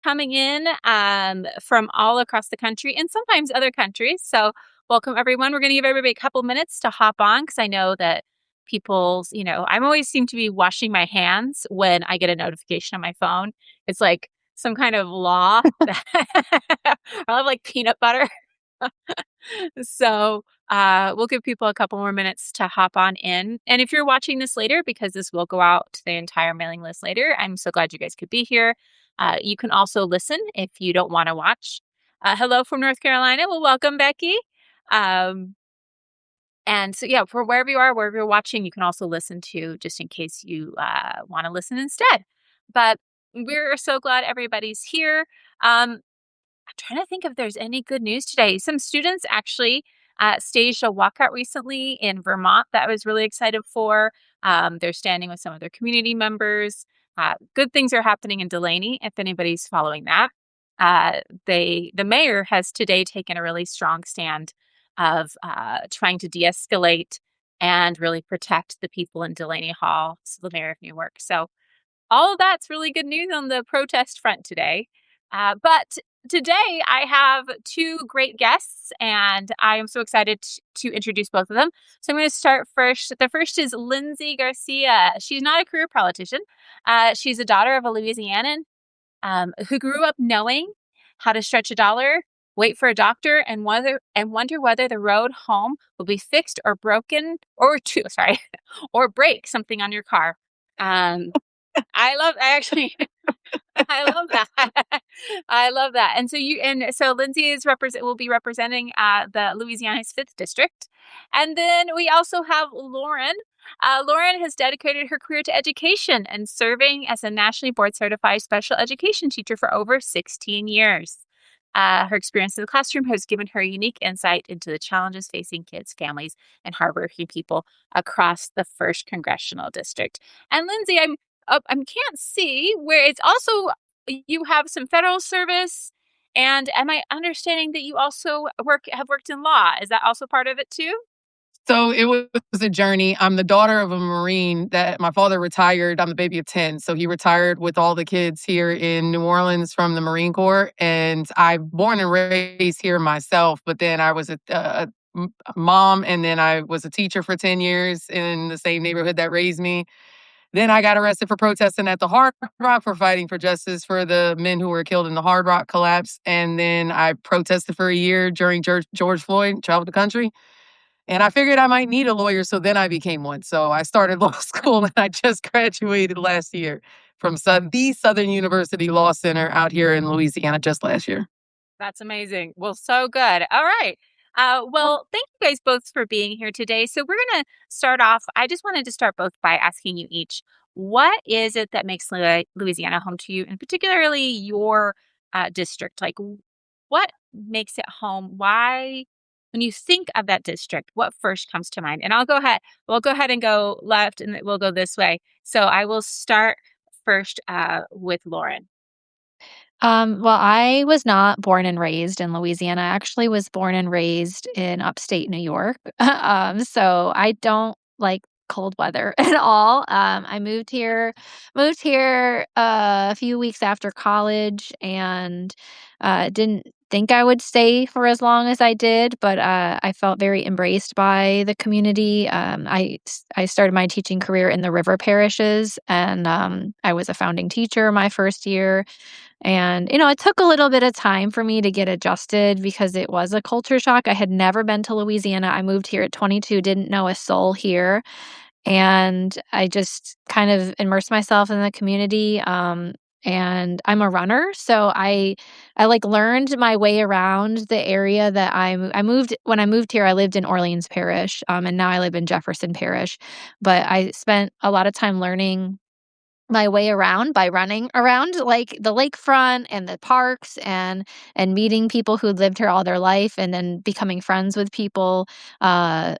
coming in from all across the country and sometimes other countries. So, welcome everyone. We're going to give everybody a couple minutes to hop on because I know that I'm always seem to be washing my hands when I get a notification on my phone. It's like some kind of law that I love like peanut butter. So, we'll give people a couple more minutes to hop on in. And if you're watching this later, because this will go out to the entire mailing list later, I'm so glad you guys could be here. You can also listen if you don't want to watch. Hello from North Carolina. Well, welcome, Becky. Um, and so, yeah, for wherever you are, wherever you're watching, you can also listen to just in case you want to listen instead. But we're so glad everybody's here. I'm trying to think if there's any good news today. Some students actually staged a walkout recently in Vermont that I was really excited for. They're standing with some of their community members. Good things are happening in Delaney, if anybody's following that. The mayor has today taken a really strong stand of trying to de-escalate and really protect the people in Delaney Hall, so the mayor of Newark. So all of that's really good news on the protest front today. But today I have two great guests, and I am so excited to introduce both of them. So I'm going to start first. The first is Lindsay Garcia. She's not a career politician. She's a daughter of a Louisianan who grew up knowing how to stretch a dollar, wait for a doctor, and wonder whether the road home will be fixed or broken, or break something on your car. Um, I actually I love that. I love that. And so Lindsay will be representing the Louisiana's 5th district. And then we also have Lauren. Lauren has dedicated her career to education and serving as a nationally board certified special education teacher for over 16 years. Her experience in the classroom has given her unique insight into the challenges facing kids, families, and hardworking people across the 1st congressional district. And Lindsay, I can't see where it's also you have some federal service, and am I understanding that you also have worked in law? Is that also part of it too? So it was a journey. I'm the daughter of a Marine that my father retired. I'm the baby of 10. So he retired with all the kids here in New Orleans from the Marine Corps. And I born and raised here myself, but then I was a mom, and then I was a teacher for 10 years in the same neighborhood that raised me. Then I got arrested for protesting at the Hard Rock for fighting for justice for the men who were killed in the Hard Rock collapse. And then I protested for a year during George Floyd, traveled the country. And I figured I might need a lawyer, so then I became one. So I started law school, and I just graduated last year from the Southern University Law Center out here in Louisiana just last year. That's amazing. Well, so good. All right. Well, thank you guys both for being here today. So we're going to start off. I just wanted to start both by asking you each, what is it that makes Louisiana home to you, and particularly your district? Like, what makes it home? Why, when you think of that district, what first comes to mind? And I'll go ahead. We'll go ahead and go left, and we'll go this way. So I will start first with Lauren. Well, I was not born and raised in Louisiana. I actually was born and raised in upstate New York. So I don't like cold weather at all. I moved here a few weeks after college, and didn't think I would stay for as long as I did, but I felt very embraced by the community. I started my teaching career in the river parishes, and I was a founding teacher my first year. And, it took a little bit of time for me to get adjusted because it was a culture shock. I had never been to Louisiana. I moved here at 22, didn't know a soul here. And I just kind of immersed myself in the community. And I'm a runner, so I like learned my way around the area that I moved. When I moved here, I lived in Orleans Parish, and now I live in Jefferson Parish. But I spent a lot of time learning my way around by running around like the lakefront and the parks, and meeting people who lived here all their life, and then becoming friends with people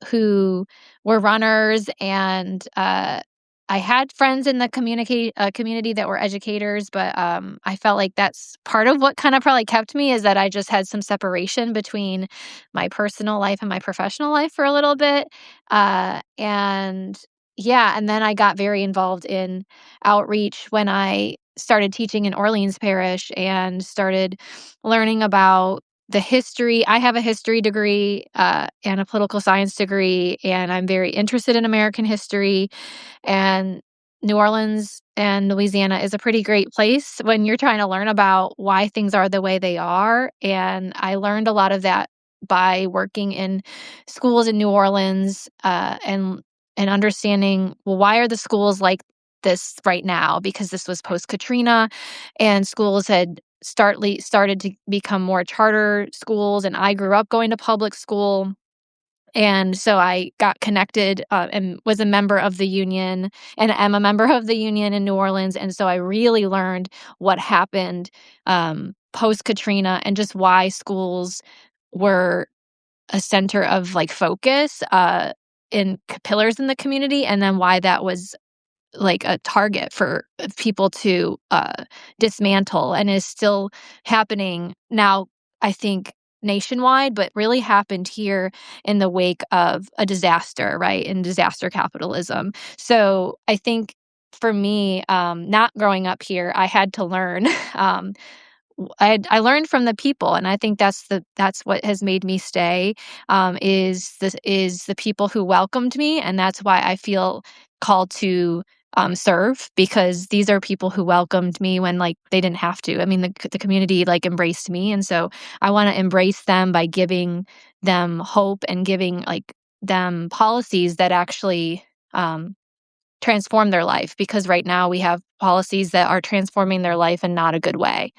who were runners. And I had friends in the community that were educators, but I felt like that's part of what kind of probably kept me, is that I just had some separation between my personal life and my professional life for a little bit. And yeah, and then I got very involved in outreach when I started teaching in Orleans Parish and started learning about the history. I have a history degree and a political science degree, and I'm very interested in American history. And New Orleans and Louisiana is a pretty great place when you're trying to learn about why things are the way they are. And I learned a lot of that by working in schools in New Orleans and understanding, well, why are the schools like this right now? Because this was post Katrina, and schools had started to become more charter schools. And I grew up going to public school, and so I got connected, and was a member of the union, and am a member of the union in New Orleans. And so I really learned what happened post Katrina, and just why schools were a center of like focus in pillars in the community, and then why that was like a target for people to dismantle, and is still happening now, I think, nationwide, but really happened here in the wake of a disaster, right? In disaster capitalism. So I think for me, not growing up here, I had to learn. I learned from the people, and I think that's what has made me stay. Is the people who welcomed me, and that's why I feel called to serve, because these are people who welcomed me when like they didn't have to. I mean, the community like embraced me, and so I want to embrace them by giving them hope and giving like them policies that actually transform their life. Because right now we have policies that are transforming their life in not a good way.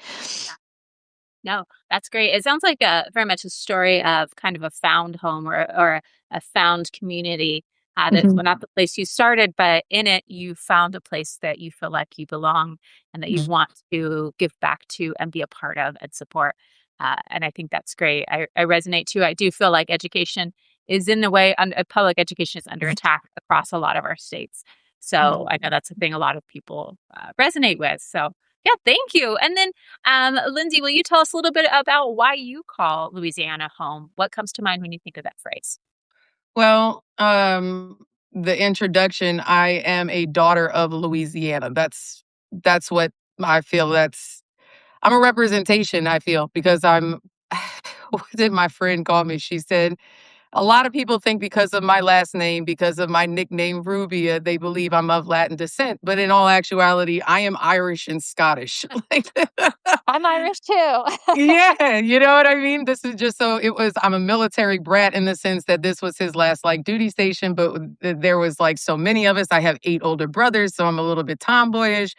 No, that's great. It sounds like very much a story of kind of a found home, or a found community. That's Mhm. not the place you started, but in it, you found a place that you feel like you belong and that you want to give back to and be a part of and support. And I think that's great. I resonate too. I do feel like education is in the way, public education is under attack across a lot of our states. So I know that's a thing a lot of people resonate with. So yeah, thank you. And then Lindsay, will you tell us a little bit about why you call Louisiana home? What comes to mind when you think of that phrase? Well, the introduction, I am a daughter of Louisiana. That's what I feel. I'm a representation, I feel, because I'm what did my friend call me? She said, a lot of people think because of my last name, because of my nickname Rubia, they believe I'm of Latin descent. But in all actuality, I am Irish and Scottish. Like, I'm Irish too. yeah, you know what I mean? This is just so it was I'm a military brat in the sense that this was his last like duty station, but there was like so many of us. I have 8 older brothers, so I'm a little bit tomboyish.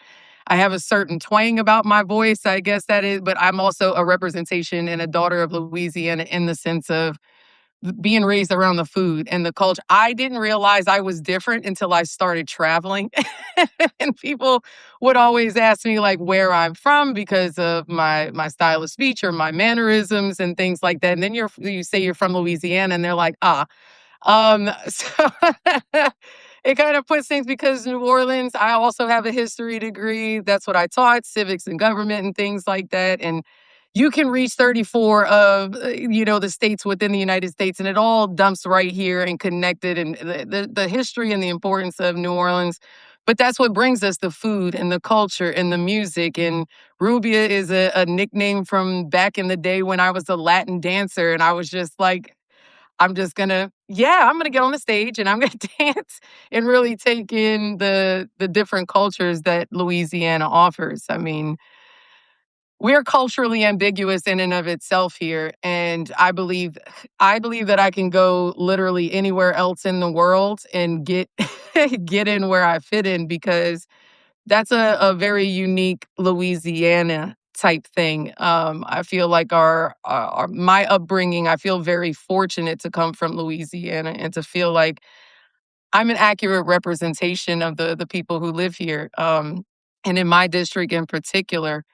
I have a certain twang about my voice, I guess that is, but I'm also a representation and a daughter of Louisiana in the sense of being raised around the food and the culture. I didn't realize I was different until I started traveling. And people would always ask me like where I'm from because of my style of speech or my mannerisms and things like that. And then you say you're from Louisiana and they're like, ah. So it kind of puts things because New Orleans, I also have a history degree. That's what I taught, civics and government and things like that. And you can reach 34 of the states within the United States, and it all dumps right here and connected, and the history and the importance of New Orleans. But that's what brings us the food and the culture and the music. And Rubia is a nickname from back in the day when I was a Latin dancer, and I was just like, I'm gonna get on the stage and I'm gonna dance and really take in the different cultures that Louisiana offers. I mean, we're culturally ambiguous in and of itself here, and I believe that I can go literally anywhere else in the world and get get in where I fit in because that's a very unique Louisiana type thing. I feel like my upbringing, I feel very fortunate to come from Louisiana and to feel like I'm an accurate representation of the people who live here. And in my district in particular,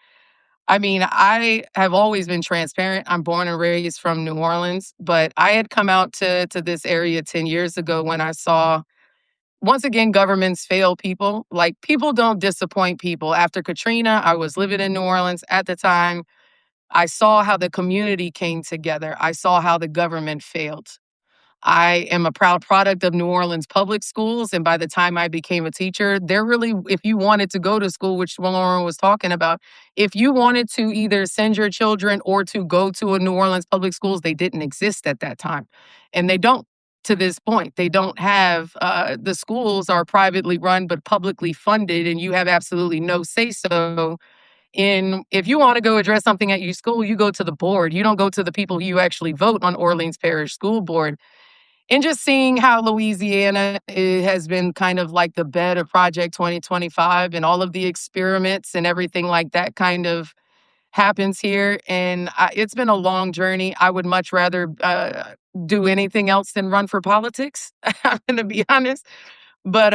I mean, I have always been transparent. I'm born and raised from New Orleans, but I had come out to this area 10 years ago when I saw once again governments fail people. Like people don't disappoint people. After Katrina, I was living in New Orleans at the time. I saw how the community came together. I saw how the government failed. I am a proud product of New Orleans public schools. And by the time I became a teacher, they're really, if you wanted to go to school, which Lauren was talking about, if you wanted to either send your children or to go to a New Orleans public schools, they didn't exist at that time. And they don't to this point. They don't have, the schools are privately run, but publicly funded, and you have absolutely no say so in if you want to go address something at your school, you go to the board. You don't go to the people who you actually vote on Orleans Parish School Board. And just seeing how Louisiana has been kind of like the bed of Project 2025 and all of the experiments and everything like that kind of happens here. And it's been a long journey. I would much rather do anything else than run for politics. I'm going to be honest. But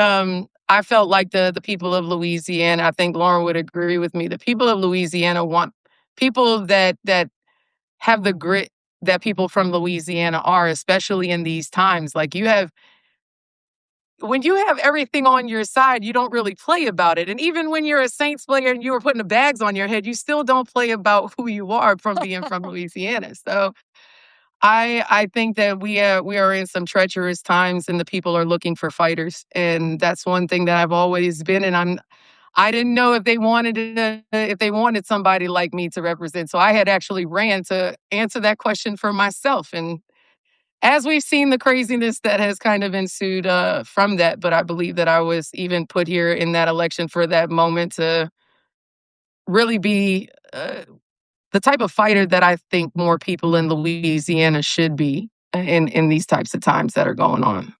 I felt like the people of Louisiana, I think Lauren would agree with me, the people of Louisiana want people that have the grit that people from Louisiana are, especially in these times. Like when you have everything on your side, you don't really play about it. And even when you're a Saints player and you were putting the bags on your head, you still don't play about who you are from being from Louisiana. So I think that we are in some treacherous times, and the people are looking for fighters, and that's one thing that I've always been. And I didn't know if they wanted somebody like me to represent. So I had actually ran to answer that question for myself. And as we've seen the craziness that has kind of ensued from that, but I believe that I was even put here in that election for that moment to really be the type of fighter that I think more people in Louisiana should be in these types of times that are going on.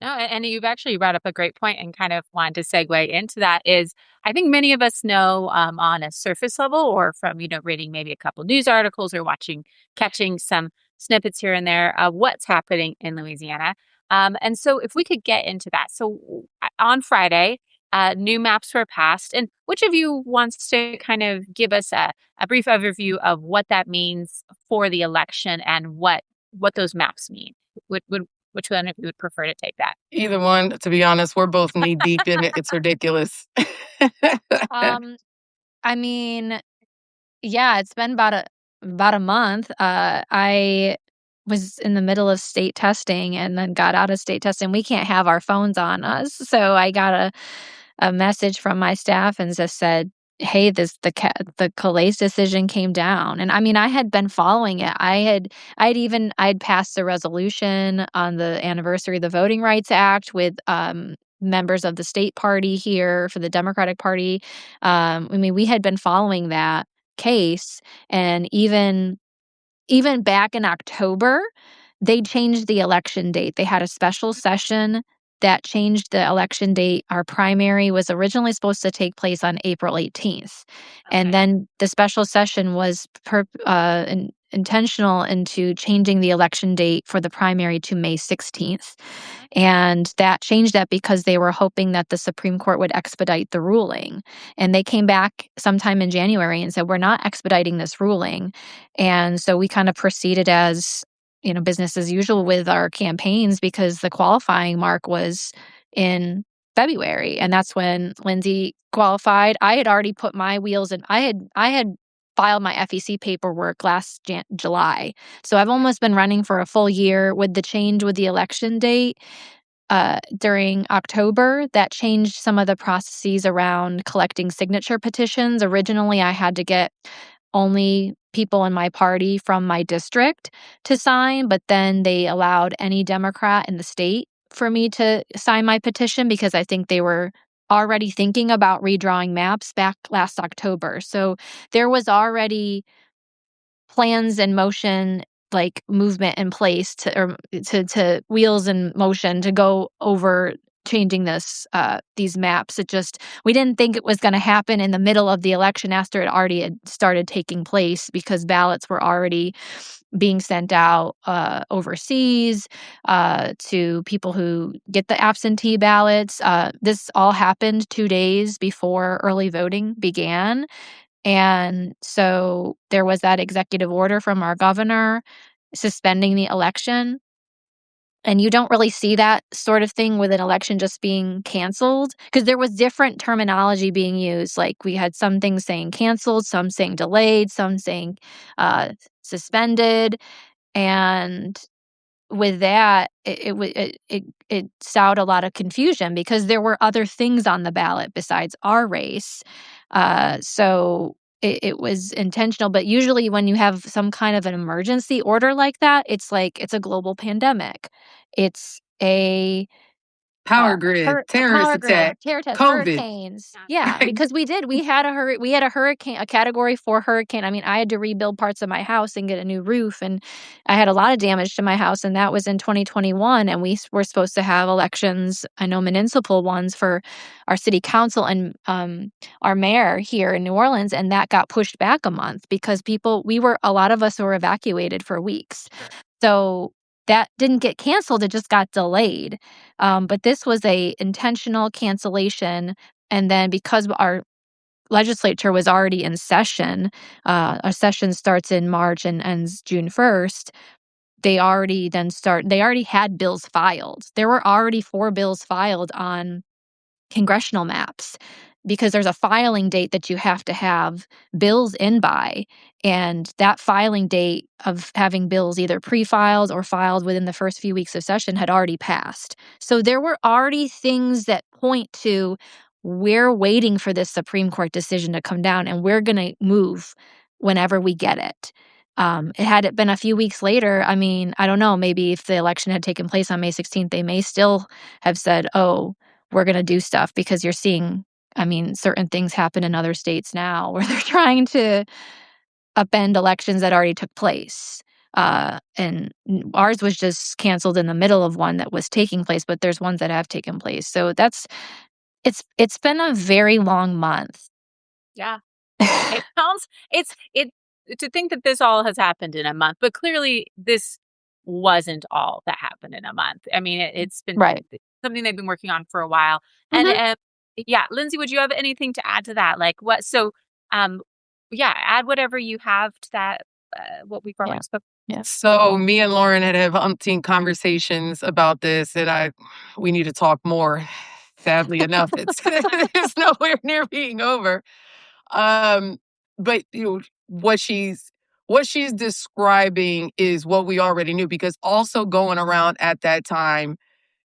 No, and you've actually brought up a great point and kind of wanted to segue into that is I think many of us know on a surface level or from, reading maybe a couple news articles or catching some snippets here and there of what's happening in Louisiana. And so if we could get into that. So on Friday, new maps were passed. And which of you wants to kind of give us a brief overview of what that means for the election and what those maps mean? Which one of you would prefer to take that? Either one, to be honest, we're both knee deep in it. It's ridiculous. Um, I mean, yeah, it's been about a month. I was in the middle of state testing and then got out of state testing. We can't have our phones on us, so I got a message from my staff and just said, "Hey, the Calais decision came down." And I mean, I had been following it. I'd passed a resolution on the anniversary of the Voting Rights Act with members of the state party here for the Democratic Party. I mean, we had been following that case, and even back in October, they changed the election date. They had a special session that changed the election date. Our primary was originally supposed to take place on April 18th. And Okay. then the special session was intentional into changing the election date for the primary to May 16th. And that changed that because they were hoping that the Supreme Court would expedite the ruling. And they came back sometime in January and said, "We're not expediting this ruling." And so we kind of proceeded as, business as usual with our campaigns because the qualifying mark was in February. And that's when Lindsay qualified. I had already put my wheels in. I had filed my FEC paperwork last July. So I've almost been running for a full year. With the change with the election date during October, that changed some of the processes around collecting signature petitions. Originally, I had to get only people in my party from my district to sign, but then they allowed any Democrat in the state for me to sign my petition because I think they were already thinking about redrawing maps back last October. So there was already plans in motion, like movement in place to wheels in motion to go over changing these maps. We didn't think it was going to happen in the middle of the election after it already had started taking place because ballots were already being sent out overseas to people who get the absentee ballots. This all happened 2 days before early voting began. And so there was that executive order from our governor suspending the election. And you don't really see that sort of thing with an election just being canceled because there was different terminology being used. Like we had some things saying canceled, some saying delayed, some saying suspended. And with that, it sowed a lot of confusion because there were other things on the ballot besides our race. So it was intentional. But usually, when you have some kind of an emergency order like that, it's like it's a global pandemic. It's a Power grid, terrorist power grid, attack, COVID. hurricanes. Yeah, because we had a hurricane, a Category 4 hurricane. I mean, I had to rebuild parts of my house and get a new roof, and I had a lot of damage to my house, and that was in 2021, and we were supposed to have elections, I know municipal ones for our city council and, our mayor here in New Orleans, and that got pushed back a month because a lot of us were evacuated for weeks. So that didn't get canceled, it just got delayed. But this was a intentional cancellation, and then because our legislature was already in session, our session starts in March and ends June 1st, they already had bills filed. There were already 4 bills filed on congressional maps because there's a filing date that you have to have bills in by, and that filing date of having bills either pre-filed or filed within the first few weeks of session had already passed. So there were already things that point to, we're waiting for this Supreme Court decision to come down and we're going to move whenever we get it. Had it been a few weeks later, I mean, I don't know, maybe if the election had taken place on May 16th, they may still have said, oh, we're going to do stuff, because you're seeing, I mean, certain things happen in other states now where they're trying to upend elections that already took place. And ours was just canceled in the middle of one that was taking place, but there's ones that have taken place. So it's been a very long month. Yeah. It sounds it to think that this all has happened in a month, but clearly this wasn't all that happened in a month. I mean, it's been Right. something they've been working on for a while. And Mhm. yeah, Lindsay, would you have anything to add to that? Like what? So, um, yeah, add whatever you have to that. What we've already Yeah. spoken. Yeah. So me and Lauren had umpteen conversations about this, and we need to talk more. Sadly enough, it's nowhere near being over. Um, but what she's describing is what we already knew, because also going around at that time,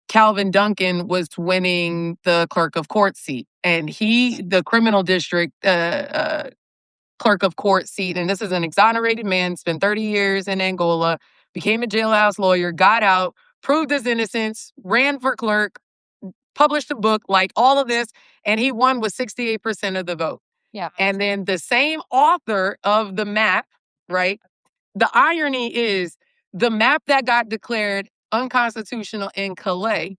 Calvin Duncan was winning the clerk of court seat, and the criminal district clerk of court seat, and this is an exonerated man, spent 30 years in Angola, became a jailhouse lawyer, got out, proved his innocence, ran for clerk, published a book, like all of this, and he won with 68% of the vote. Yeah. And then the same author of the map, right? The irony is the map that got declared unconstitutional in Calais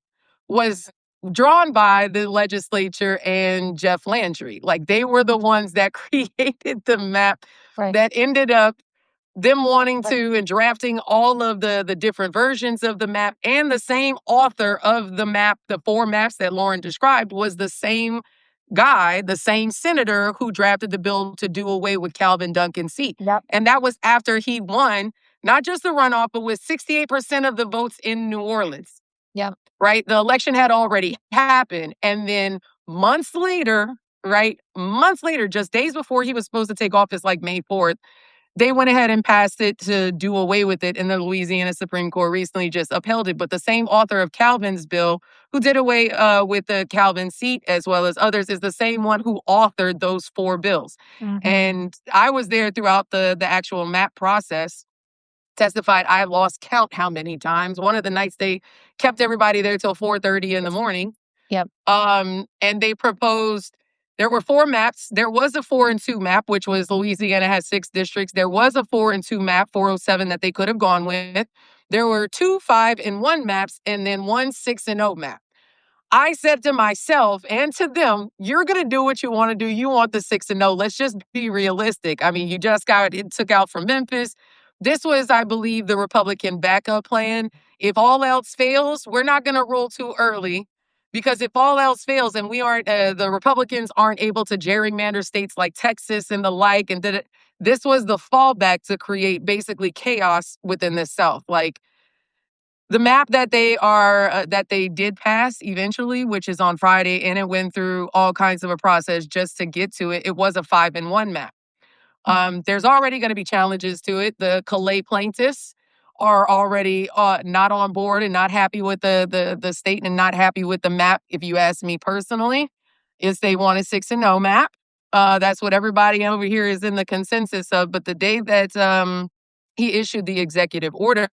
was drawn by the legislature and Jeff Landry. Like, they were the ones that created the map Right. that ended up them wanting to and drafting all of the different versions of the map. And the same author of the map, the 4 maps that Lauren described, was the same guy, the same senator who drafted the bill to do away with Calvin Duncan's seat. Yep. And that was after he won, not just the runoff, but with 68% of the votes in New Orleans. Yep. Right? The election had already happened. And then months later, just days before he was supposed to take office, like May 4th, they went ahead and passed it to do away with it, and the Louisiana Supreme Court recently just upheld it. But the same author of Calvin's bill, who did away with the Calvin seat as well as others, is the same one who authored those 4 bills. Mhm. And I was there throughout the actual map process. Testified, I lost count how many times. One of the nights they kept everybody there till 4:30 in the morning. Yep. And they proposed, there were 4 maps. There was a 4 and 2 map, which was Louisiana has 6 districts. There was a 4 and 2 map, 407, that they could have gone with. There were 2, 5, and 1 maps, and then 1, 6, and 0 map. I said to myself and to them, you're going to do what you want to do. You want the 6 and 0. Let's just be realistic. I mean, you just got it took out from Memphis. This was, I believe, the Republican backup plan. If all else fails, we're not going to roll too early, because if all else fails and the Republicans aren't able to gerrymander states like Texas and the like, and this was the fallback to create basically chaos within the South. Like, the map that they did pass eventually, which is on Friday, and it went through all kinds of a process just to get to it. It was a 5 and 1 map. There's already going to be challenges to it. The Calais plaintiffs are already not on board and not happy with the state and not happy with the map. If you ask me personally, is they want a 6-0 map. That's what everybody over here is in the consensus of. But the day that he issued the executive order,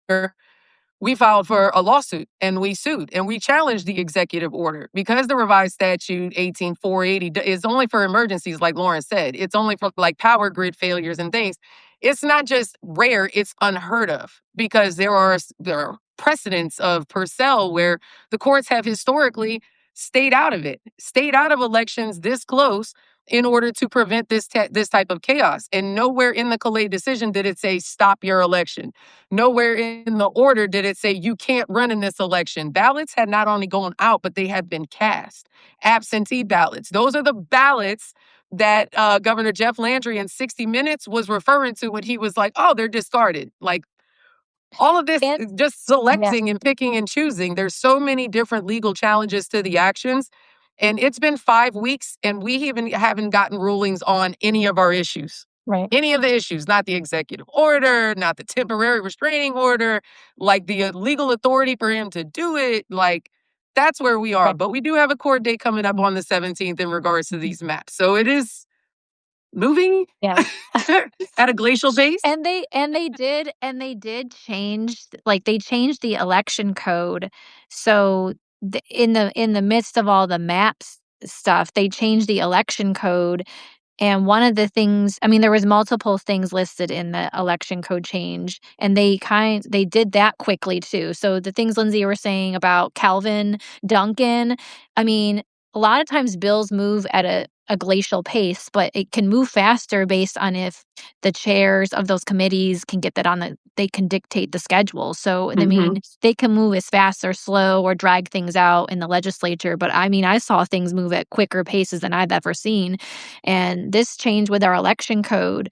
we filed for a lawsuit and we sued and we challenged the executive order because the revised statute 18480 is only for emergencies, like Lauren said. It's only for like power grid failures and things. It's not just rare, it's unheard of because there are precedents of Purcell where the courts have historically stayed out of it, stayed out of elections this close in order to prevent this type of chaos. And nowhere in the Calais decision did it say stop your election. Nowhere in the order did it say you can't run in this election. Ballots had not only gone out, but they had been cast. Absentee ballots. Those are the ballots that Governor Jeff Landry in 60 Minutes was referring to when he was like, oh, they're discarded. Like, all of this is just selecting and picking and choosing. There's so many different legal challenges to the actions. And it's been 5 weeks, and we even haven't gotten rulings on any of our issues. Right. Any of the issues, not the executive order, not the temporary restraining order, like the legal authority for him to do it. Like, that's where we are. Right. But we do have a court date coming up on the 17th in regards to these maps. So it is moving at a glacial pace. And they did change, like, they changed the election code. So in the midst of all the maps stuff, they changed the election code. And one of the things, I mean, there was multiple things listed in the election code change, and they did that quickly too. So the things Lindsay were saying about Calvin, Duncan, I mean, a lot of times bills move at a glacial pace, but it can move faster based on if the chairs of those committees can get that they can dictate the schedule. So, I mean, they can move as fast or slow or drag things out in the legislature. But I mean, I saw things move at quicker paces than I've ever seen. And this change with our election code,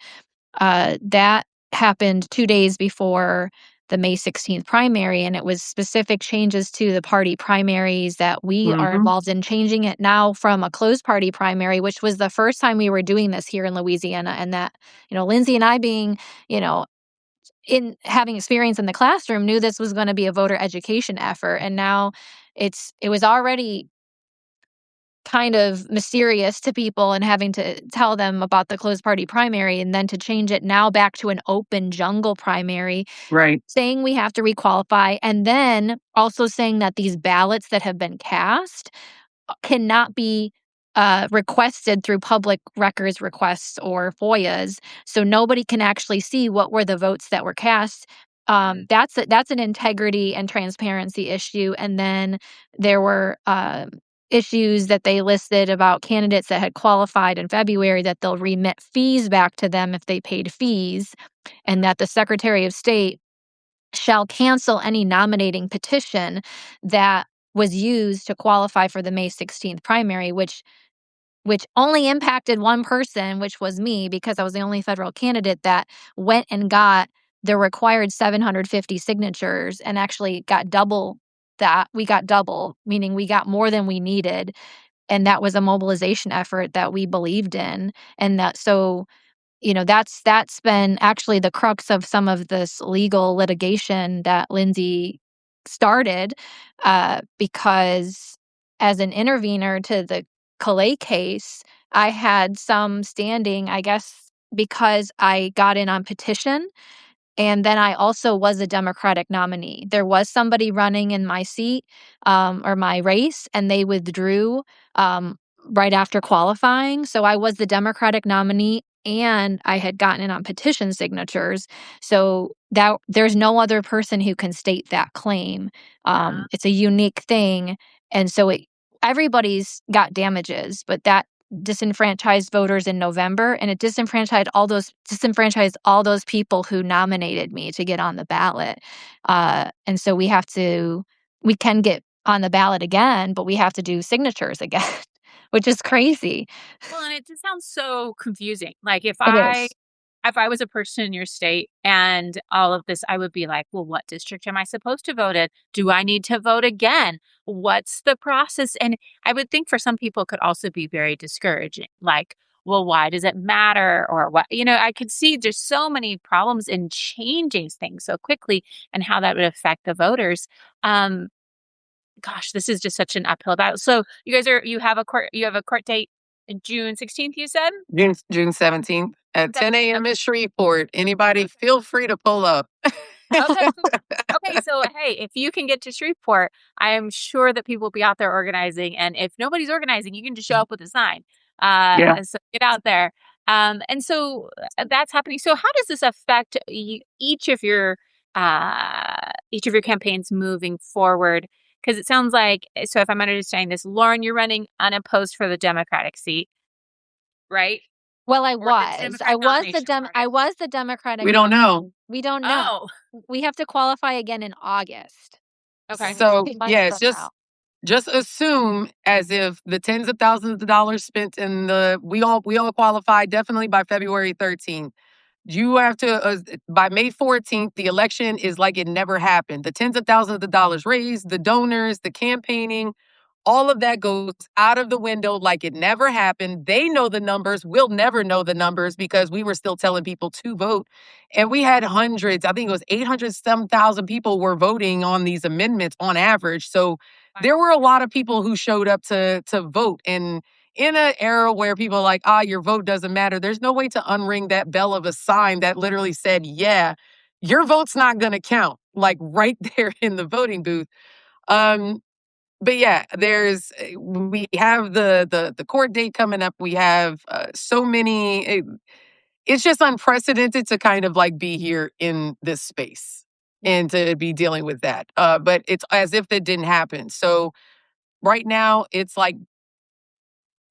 that happened 2 days before the May 16th primary, and it was specific changes to the party primaries that we are involved in, changing it now from a closed party primary, which was the first time we were doing this here in Louisiana. And that, Lindsay and I, being, in having experience in the classroom, knew this was going to be a voter education effort. And now it was already kind of mysterious to people and having to tell them about the closed party primary, and then to change it now back to an open jungle primary, Right. saying we have to requalify, and then also saying that these ballots that have been cast cannot be requested through public records requests or FOIAs, so nobody can actually see what were the votes that were cast. That's an integrity and transparency issue. And then there were issues that they listed about candidates that had qualified in February, that they'll remit fees back to them if they paid fees, and that the Secretary of State shall cancel any nominating petition that was used to qualify for the May 16th primary, which only impacted one person, which was me, because I was the only federal candidate that went and got the required 750 signatures and actually got double that. We got double, meaning we got more than we needed. And that was a mobilization effort that we believed in. And that's been actually the crux of some of this legal litigation that Lindsay started, because as an intervener to the Calais case, I had some standing, I guess, because I got in on petition. And then I also was a Democratic nominee. There was somebody running in my seat, or my race, and they withdrew right after qualifying. So I was the Democratic nominee, and I had gotten in on petition signatures. So that there's no other person who can state that claim. It's a unique thing. And so everybody's got damages, but that disenfranchised voters in November, and it disenfranchised all those people who nominated me to get on the ballot. And so we can get on the ballot again, but we have to do signatures again, which is crazy. Well, and it just sounds so confusing. Like, It is. if I was a person in your state and all of this, I would be like, well, what district am I supposed to vote in? Do I need to vote again? What's the process? And I would think for some people it could also be very discouraging. Like, well, why does it matter? Or what, I could see there's so many problems in changing things so quickly and how that would affect the voters. Um, Gosh, this is just such an uphill battle. So you have a court date in June 16th, you said? June 17th at 10 a.m. in Shreveport. Anybody feel free to pull up. Okay. Okay, so hey, if you can get to Shreveport, I am sure that people will be out there organizing. And if nobody's organizing, you can just show up with a sign. Yeah. So get out there. And so that's happening. So how does this affect each of your campaigns moving forward? Because it sounds like, so if I'm understanding this, Lauren, you're running unopposed for the Democratic seat, right? Well, I Or the was. Democratic nomination. I was the Democratic We don't know. We don't know. Oh, We have to qualify again in August. okay. So, 2 months yeah, it's from now. just assume as if the tens of thousands of dollars spent in we all qualify definitely by February 13th. You have to by May 14th, the election is like it never happened. The tens of thousands of dollars raised, the donors, the campaigning, all of that goes out of the window like it never happened. They know the numbers. We'll never know the numbers because we were still telling people to vote. And we had hundreds, I think it was 800 some thousand people were voting on these amendments on average. So there were a lot of people who showed up to vote. And in an era where people are like, your vote doesn't matter, there's no way to unring that bell of a sign that literally said, yeah, your vote's not going to count, like right there in the voting booth. Um, but yeah, we have the court date coming up. We have so many. It's just unprecedented to kind of like be here in this space and to be dealing with that. But it's as if that didn't happen. So right now, it's like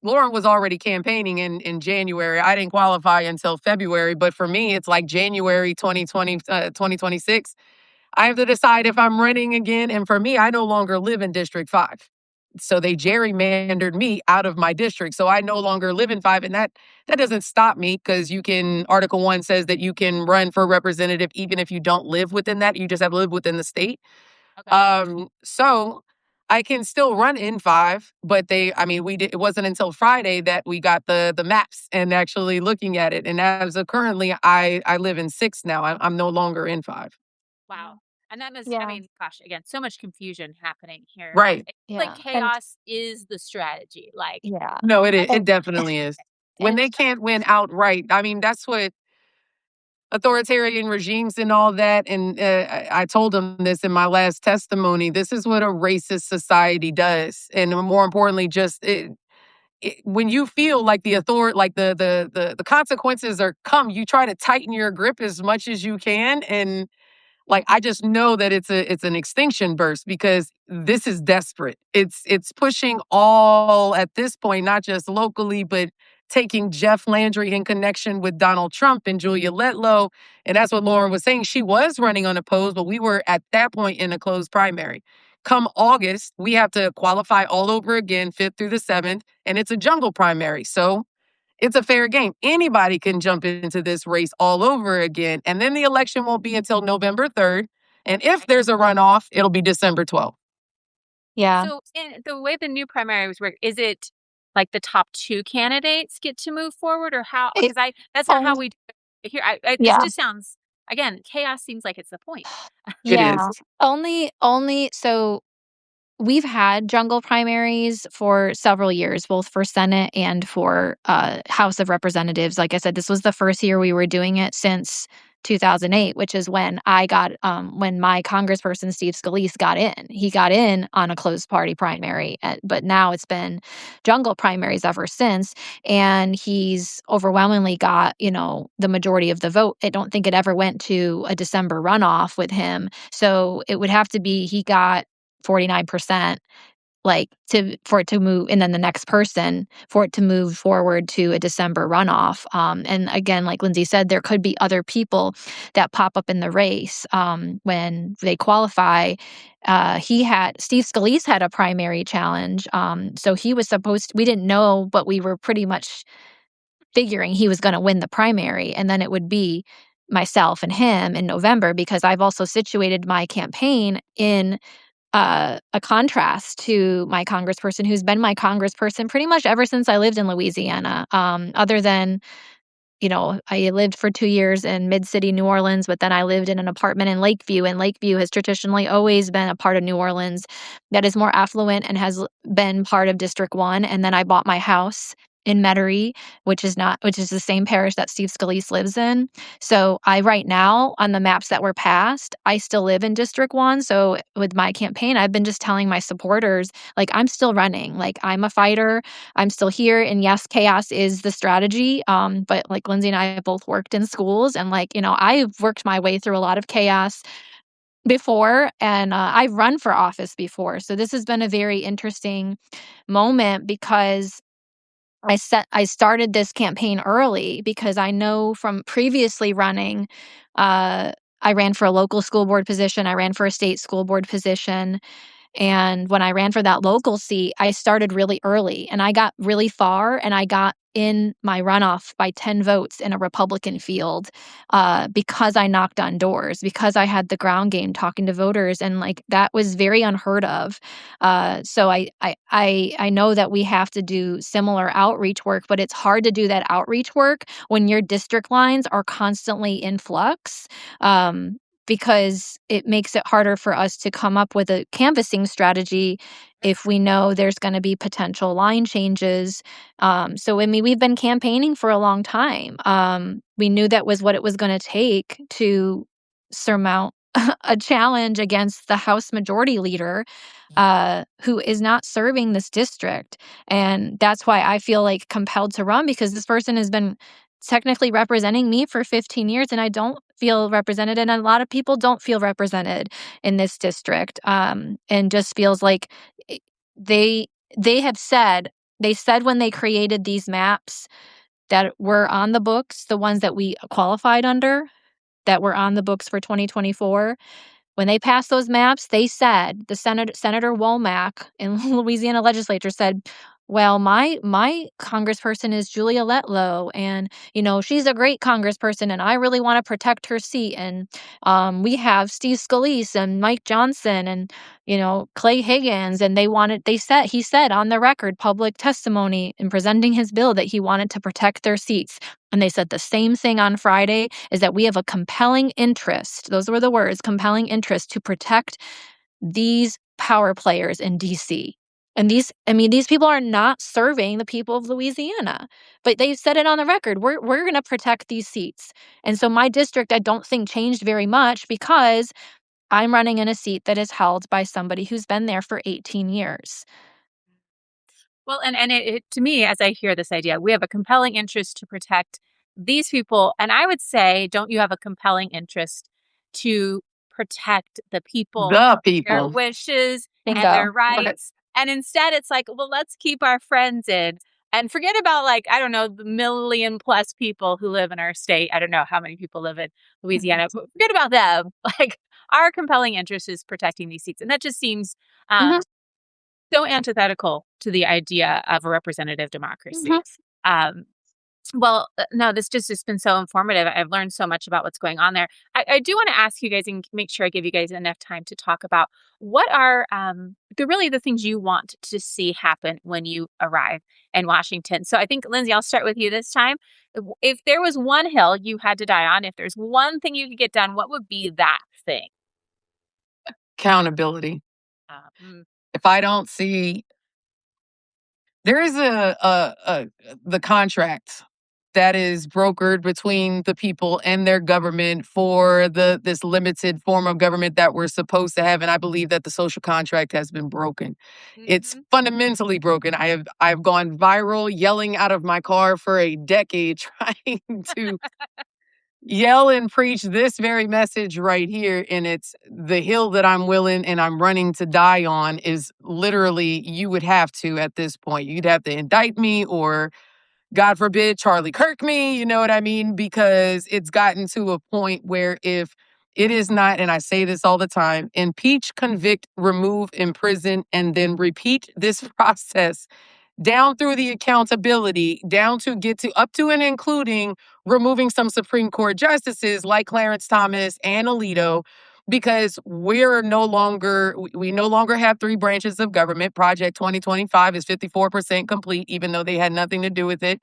Lauren was already campaigning in January. I didn't qualify until February, but for me, it's like January 2026. I have to decide if I'm running again. And for me, I no longer live in District 5. So they gerrymandered me out of my district. So I no longer live in 5. And that doesn't stop me because Article 1 says that you can run for representative even if you don't live within that. You just have to live within the state. Okay. So I can still run in 5, but it wasn't until Friday that we got the maps and actually looking at it. And as of currently, I live in 6 now. I'm no longer in 5. Wow. And that must, I Yeah. mean, gosh, again, so much confusion happening here. Right. It's like Yeah. And chaos is the strategy. Like, yeah. No, it And definitely is. When and they can't win outright, I mean, that's what authoritarian regimes and all that. And I told them this in my last testimony. This is what a racist society does, and more importantly, when you feel like the authority, like the consequences are come, you try to tighten your grip as much as you can, and like I just know that it's an extinction burst because this is desperate. It's pushing all at this point, not just locally, but taking Jeff Landry in connection with Donald Trump and Julia Letlow. And that's what Lauren was saying. She was running unopposed, but we were at that point in a closed primary. Come August, we have to qualify all over again, 5th through the 7th, and it's a jungle primary. So it's a fair game. Anybody can jump into this race all over again. And then the election won't be until November 3rd. And if there's a runoff, it'll be December 12th. yeah. so in the way the new primaries work, is it like the top two candidates get to move forward or how? It, Because that's not how um, we do it here. This yeah. just sounds, again, chaos seems like it's the point. It Yeah. is. Only so we've had jungle primaries for several years, both for Senate and for House of Representatives. Like I said, this was the first year we were doing it since 2008, which is when when my congressperson Steve Scalise got in. He got in on a closed party primary, but now it's been jungle primaries ever since, and he's overwhelmingly got the majority of the vote. I don't think it ever went to a December runoff with him, so it would have to be he got 49%, like, for it to move, and then the next person for it to move forward to a December runoff. And again, like Lindsay said, there could be other people that pop up in the race when they qualify. Steve Scalise had a primary challenge, so he was we didn't know, but we were pretty much figuring he was going to win the primary, and then it would be myself and him in November because I've also situated my campaign in a contrast to my congressperson, who's been my congressperson pretty much ever since I lived in Louisiana. Other than, I lived for 2 years in Mid-City New Orleans, but then I lived in an apartment in Lakeview, and Lakeview has traditionally always been a part of New Orleans that is more affluent and has been part of District 1, and then I bought my house in Metairie, which is the same parish that Steve Scalise lives in. So right now, on the maps that were passed, I still live in District 1, so with my campaign, I've been just telling my supporters, like, I'm still running, like, I'm a fighter, I'm still here, and yes, chaos is the strategy, but, like, Lindsay and I have both worked in schools, and, like, I've worked my way through a lot of chaos before, and, I've run for office before, so this has been a very interesting moment because I started this campaign early because I know from previously running, I ran for a local school board position, I ran for a state school board position, and when I ran for that local seat, I started really early and I got really far and I got in my runoff by 10 votes in a Republican field because I knocked on doors, because I had the ground game talking to voters. And like that was very unheard of. So I know that we have to do similar outreach work, but it's hard to do that outreach work when your district lines are constantly in flux. Because it makes it harder for us to come up with a canvassing strategy if we know there's going to be potential line changes. So, I mean, we've been campaigning for a long time. We knew that was what it was going to take to surmount a challenge against the House Majority Leader who is not serving this district. And that's why I feel like compelled to run because this person has been technically representing me for 15 years and I don't feel represented. And a lot of people don't feel represented in this district. And just feels like they have said, they said when they created these maps that were on the books, the ones that we qualified under, that were on the books for 2024, when they passed those maps, they said, Senator Womack in Louisiana legislature said, well, my congressperson is Julia Letlow, and she's a great congressperson, and I really want to protect her seat. And we have Steve Scalise and Mike Johnson and Clay Higgins, and he said on the record, public testimony in presenting his bill that he wanted to protect their seats. And they said the same thing on Friday, is that we have a compelling interest. Those were the words, compelling interest to protect these power players in DC. And these people are not serving the people of Louisiana, but they said it on the record. We're going to protect these seats. And so my district, I don't think changed very much because I'm running in a seat that is held by somebody who's been there for 18 years. Well, and it to me, as I hear this idea, we have a compelling interest to protect these people. And I would say, don't you have a compelling interest to protect the people, their wishes, and their rights? And instead, it's like, well, let's keep our friends in and forget about, like, I don't know, the million plus people who live in our state. I don't know how many people live in Louisiana, but forget about them. Like, our compelling interest is protecting these seats. And that just seems so antithetical to the idea of a representative democracy. No, this just has been so informative. I've learned so much about what's going on there. I do want to ask you guys and make sure I give you guys enough time to talk about what are the things you want to see happen when you arrive in Washington. So I think, Lindsay, I'll start with you this time. If there was one hill you had to die on, if there's one thing you could get done, what would be that thing? Accountability. If I don't see, there is the contract that is brokered between the people and their government for this limited form of government that we're supposed to have, and I believe that the social contract has been broken. It's fundamentally broken. I've gone viral yelling out of my car for a decade trying to yell and preach this very message right here, and it's the hill that I'm willing and I'm running to die on is literally, you would have to, at this point, you'd have to indict me or, God forbid, Charlie Kirk me, you know what I mean? Because it's gotten to a point where if it is not, and I say this all the time, impeach, convict, remove, imprison, and then repeat this process down through the accountability, down to get to up to and including removing some Supreme Court justices like Clarence Thomas and Alito, because we no longer have three branches of government. Project 2025 is 54% complete, even though they had nothing to do with it.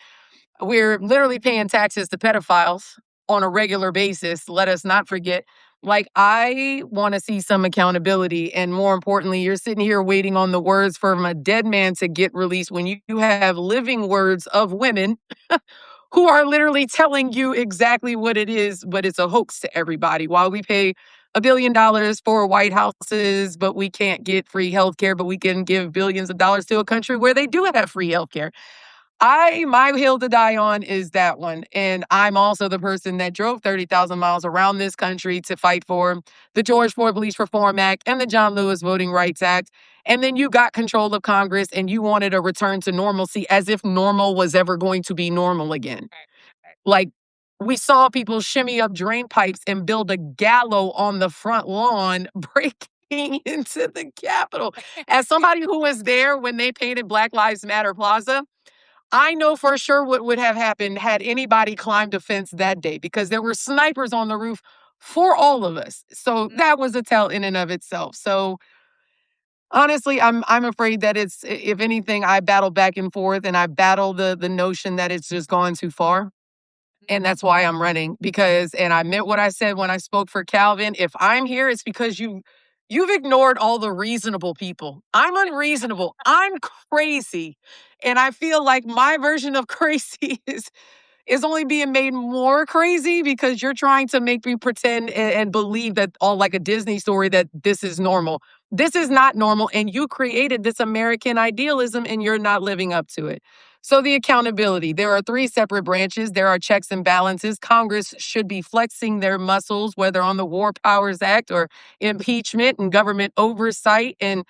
We're literally paying taxes to pedophiles on a regular basis. Let us not forget. Like, I want to see some accountability. And more importantly, you're sitting here waiting on the words from a dead man to get released when you have living words of women who are literally telling you exactly what it is, but it's a hoax to everybody. While we pay $1 billion for White Houses, but we can't get free healthcare, but we can give billions of dollars to a country where they do have free healthcare. My hill to die on is that one. And I'm also the person that drove 30,000 miles around this country to fight for the George Floyd Police Reform Act and the John Lewis Voting Rights Act. And then you got control of Congress and you wanted a return to normalcy, as if normal was ever going to be normal again. Like, we saw people shimmy up drain pipes and build a gallows on the front lawn, breaking into the Capitol. As somebody who was there when they painted Black Lives Matter Plaza, I know for sure what would have happened had anybody climbed a fence that day, because there were snipers on the roof for all of us. So that was a tell in and of itself. So honestly, I'm afraid that it's, if anything, I battle back and forth, and I battle the notion that it's just gone too far. And that's why I'm running, because, and I meant what I said when I spoke for Calvin. If I'm here, it's because you've ignored all the reasonable people. I'm unreasonable. I'm crazy. And I feel like my version of crazy is only being made more crazy because you're trying to make me pretend and believe that, all like a Disney story, that this is normal. This is not normal. And you created this American idealism and you're not living up to it. So the accountability, there are three separate branches. There are checks and balances. Congress should be flexing their muscles, whether on the War Powers Act or impeachment and government oversight. And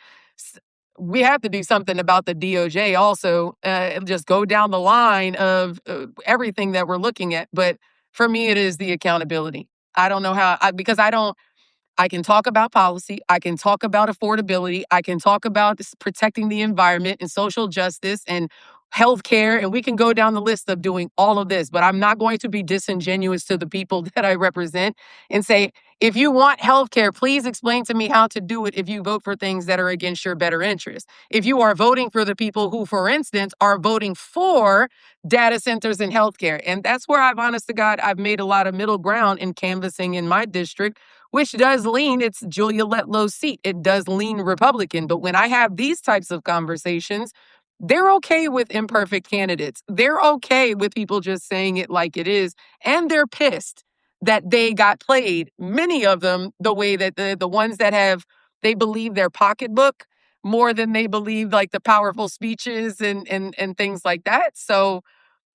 we have to do something about the DOJ also, just go down the line of everything that we're looking at. But for me, it is the accountability. I don't know how, because I can talk about policy. I can talk about affordability. I can talk about protecting the environment and social justice and healthcare. And we can go down the list of doing all of this, but I'm not going to be disingenuous to the people that I represent and say, if you want healthcare, please explain to me how to do it if you vote for things that are against your better interest. If you are voting for the people who, for instance, are voting for data centers and healthcare. And that's where honest to God, I've made a lot of middle ground in canvassing in my district, which does lean, it's Julia Letlow's seat. It does lean Republican. But when I have these types of conversations, they're okay with imperfect candidates. They're okay with people just saying it like it is. And they're pissed that they got played, many of them, the way that the ones that they believe their pocketbook more than they believe like the powerful speeches and things like that. So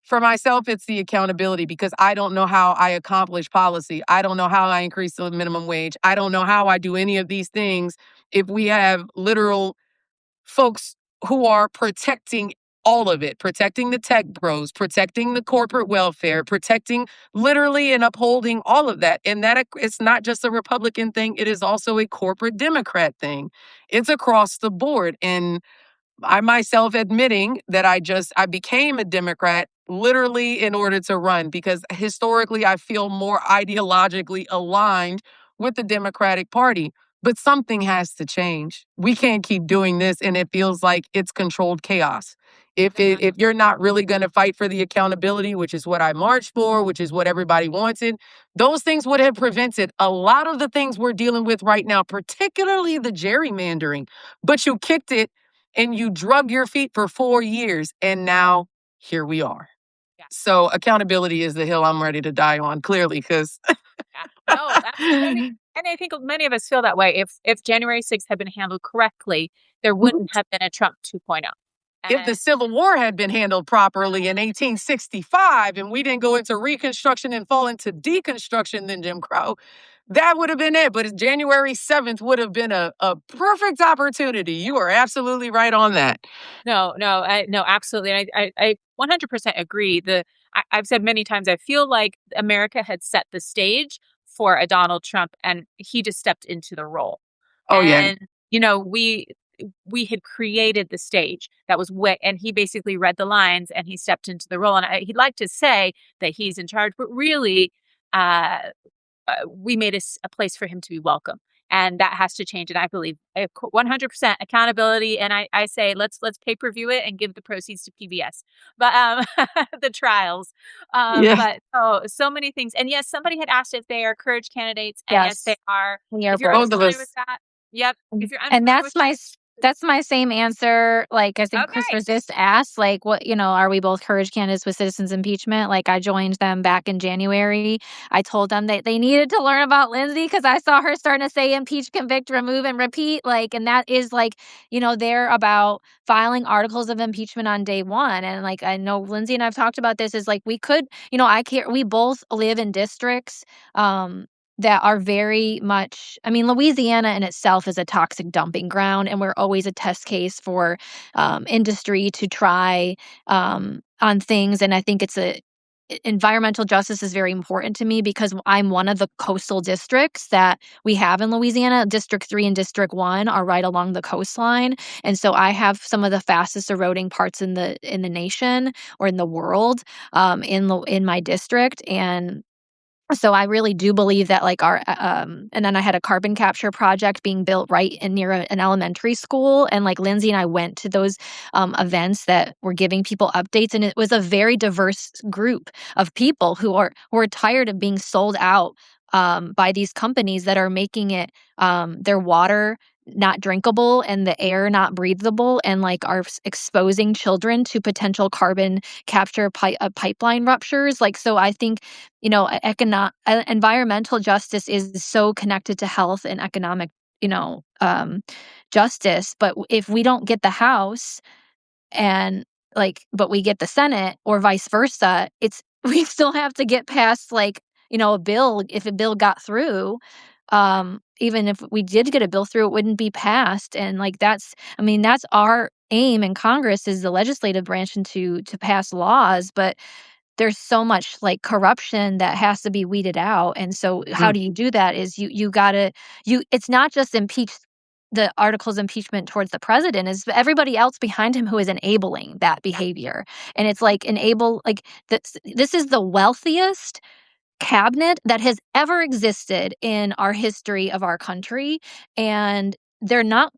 for myself, it's the accountability, because I don't know how I accomplish policy. I don't know how I increase the minimum wage. I don't know how I do any of these things if we have literal folks who are protecting all of it, protecting the tech bros, protecting the corporate welfare, protecting literally and upholding all of that. And that it's not just a Republican thing. It is also a corporate Democrat thing. It's across the board. And I myself admitting that I became a Democrat literally in order to run, because historically I feel more ideologically aligned with the Democratic Party. But something has to change. We can't keep doing this, and it feels like it's controlled chaos. If you're not really going to fight for the accountability, which is what I marched for, which is what everybody wanted, those things would have prevented a lot of the things we're dealing with right now, particularly the gerrymandering. But you kicked it and you drug your feet for 4 years, and now here we are. Yeah. So accountability is the hill I'm ready to die on, clearly, because Yeah. No, absolutely. And I think many of us feel that way. If January 6th had been handled correctly, there wouldn't have been a Trump 2.0. if the And Civil War had been handled properly in 1865 and we didn't go into Reconstruction and fall into deconstruction, then Jim Crow, that would have been it. But January 7th would have been a perfect opportunity. You are absolutely right on that. no, absolutely. And I 100% agree. I've said many times, I feel like America had set the stage for a Donald Trump, and he just stepped into the role. Oh, yeah. And we had created the stage that was way, and he basically read the lines and he stepped into the role. And he'd like to say that he's in charge, but really, we made a place for him to be welcome. and that has to change. And I believe 100% accountability. And I say let's pay-per-view it and give the proceeds to PBS. But the trials. Yeah. But so many things. And yes, somebody had asked if they are courage candidates, and yes, they Yes, are. we are If you're both. Both of unfamiliar with us. that, yep. If you're And unfamiliar with that, that's my same answer. Like, I think Chris okay. Resist asked, like, what, are we both courage candidates with citizens impeachment? Like, I joined them back in January. I told them that they needed to learn about Lindsay because I saw her starting to say impeach, convict, remove, and repeat. Like, and that is like, they're about filing articles of impeachment on day one. And like, I know Lindsay and I've talked about this, is like, we could, I care. We both live in districts. That are very much, I mean, Louisiana in itself is a toxic dumping ground, and we're always a test case for industry to try on things. And I think environmental justice is very important to me because I'm one of the coastal districts that we have in Louisiana. District 3 and District 1 are right along the coastline. And so I have some of the fastest eroding parts in the nation or in the world in my district. And so I really do believe that, like, and then I had a carbon capture project being built right in near an elementary school, and like Lindsay and I went to those events that were giving people updates, and it was a very diverse group of people who are tired of being sold out by these companies that are making it their water not drinkable and the air not breathable, and like are exposing children to potential carbon capture pipeline ruptures. Like, so I think environmental justice is so connected to health and economic, justice. But if we don't get the House and but we get the Senate or vice versa, we still have to get past a bill. If a bill got through, even if we did get a bill through, it wouldn't be passed. And that's our aim in Congress, is the legislative branch, and to pass laws. But there's so much like corruption that has to be weeded out. And so how Mm. do you do that? Is you gotta it's not just impeach the articles impeachment towards the president, is everybody else behind him who is enabling that behavior. And it's like this is the wealthiest cabinet that has ever existed in our history of our country, and they're not